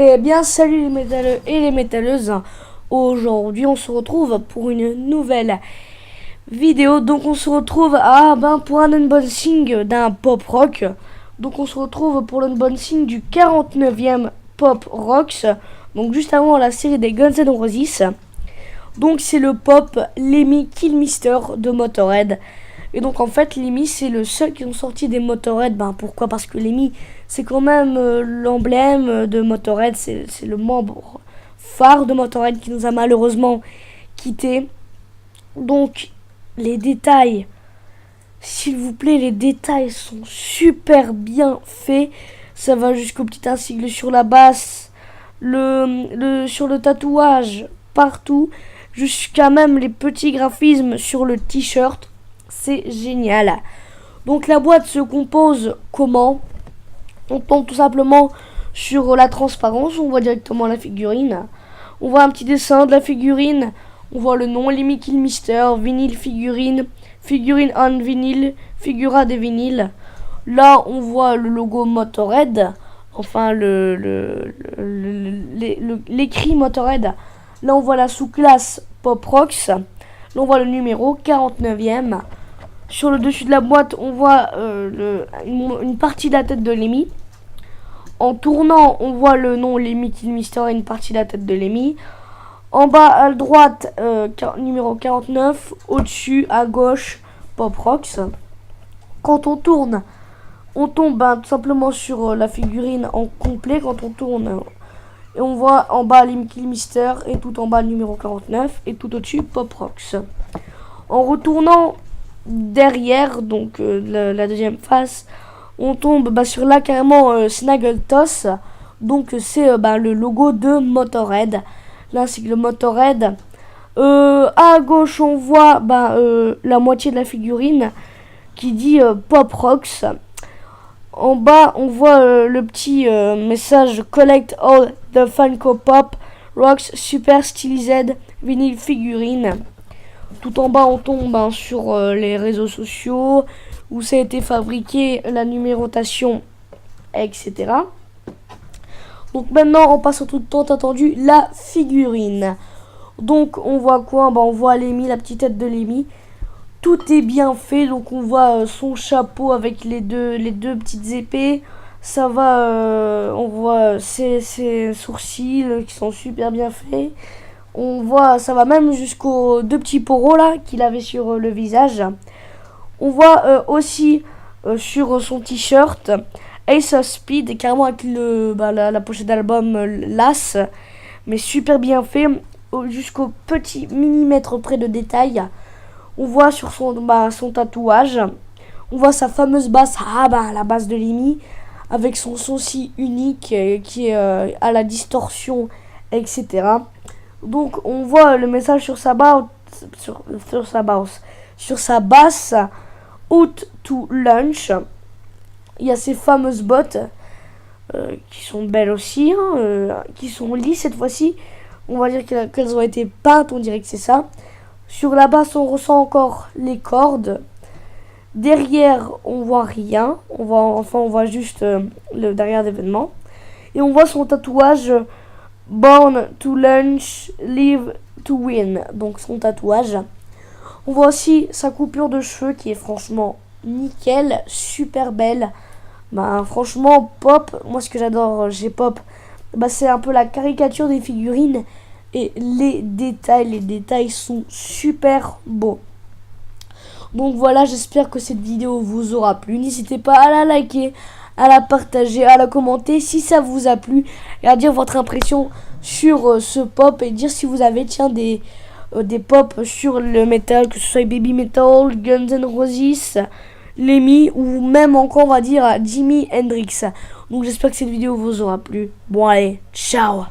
Eh bien, salut les métalleux et les métalleuses. Aujourd'hui, on se retrouve pour une nouvelle vidéo. Donc, on se retrouve pour un unboxing d'un pop rock. Donc, on se retrouve pour l'unboxing du 49e pop rocks. Donc, juste avant la série des Guns N' Roses. Donc, c'est le pop Lemmy Kilmister de Motörhead. Et donc en fait Lemmy c'est le seul qui ont sorti des Motörhead. Pourquoi? Parce que Lemmy c'est quand même l'emblème de Motörhead, c'est le membre phare de Motörhead qui nous a malheureusement quitté. Donc les détails, s'il vous plaît, les détails sont super bien faits. Ça va jusqu'au petit insigne sur la basse, sur le tatouage, partout, jusqu'à même les petits graphismes sur le t-shirt. C'est génial. Donc la boîte se compose comment? On tombe tout simplement sur la transparence, on voit directement la figurine. On voit un petit dessin de la figurine. On voit le nom Lemmy Kilmister, vinyle figurine, figurine on vinyle, figura des vinyles. Là on voit le logo Motörhead, enfin l'écrit Motörhead. Là on voit la sous-classe Pop Rocks. Là on voit le numéro 49e. Sur le dessus de la boîte, on voit une partie de la tête de Lemmy. En tournant, on voit le nom Lemmy Kilmister et une partie de la tête de Lemmy. En bas à droite, numéro 49. Au-dessus, à gauche, Pop Rocks. Quand on tourne, on tombe tout simplement sur la figurine en complet. Quand on tourne, et on voit en bas Lemmy Kilmister et tout en bas le numéro 49. Et tout au-dessus, Pop Rocks. En retournant derrière, donc la deuxième face, on tombe sur là carrément Snaggletooth. Donc c'est le logo de Motörhead. Là c'est le Motörhead. À gauche on voit la moitié de la figurine qui dit Pop Rocks. En bas on voit le petit message Collect all the Funko Pop Rocks Super Stylized Vinyl Figurine. Tout en bas, on tombe sur les réseaux sociaux, où ça a été fabriqué, la numérotation, etc. Donc maintenant, on passe au tout tant attendu, la figurine. Donc on voit quoi? On voit Lemmy, la petite tête de Lemmy. Tout est bien fait, donc on voit son chapeau avec les deux petites épées. Ça va, on voit ses sourcils qui sont super bien faits. On voit, ça va même jusqu'aux deux petits poros là qu'il avait sur le visage. On voit aussi sur son t-shirt Ace of Speed, carrément avec la pochette d'album Las, mais super bien fait, jusqu'au petit millimètre près de détail. On voit sur son tatouage, on voit sa fameuse basse, la basse de Lemmy, avec son son si unique qui est à la distorsion, etc. Donc on voit le message sur sa basse, Out to Lunch. Il y a ces fameuses bottes qui sont belles aussi, qui sont lisses cette fois-ci. On va dire qu'elles ont été peintes, on dirait que c'est ça. Sur la basse on ressent encore les cordes. Derrière on voit rien, on voit juste le derrière d'événement. Et on voit son tatouage Born to Lunch, Live to Win, donc son tatouage. On voit aussi sa coupure de cheveux qui est franchement nickel, super belle. Franchement, Pop, moi ce que j'adore chez Pop, c'est un peu la caricature des figurines et les détails sont super beaux. Donc voilà, j'espère que cette vidéo vous aura plu. N'hésitez pas à la liker, à la partager, à la commenter si ça vous a plu et à dire votre impression sur ce pop et dire si vous avez des pop sur le métal, que ce soit Baby Metal, Guns N' Roses, Lemmy ou même encore on va dire Jimi Hendrix. Donc j'espère que cette vidéo vous aura plu. Bon allez, ciao.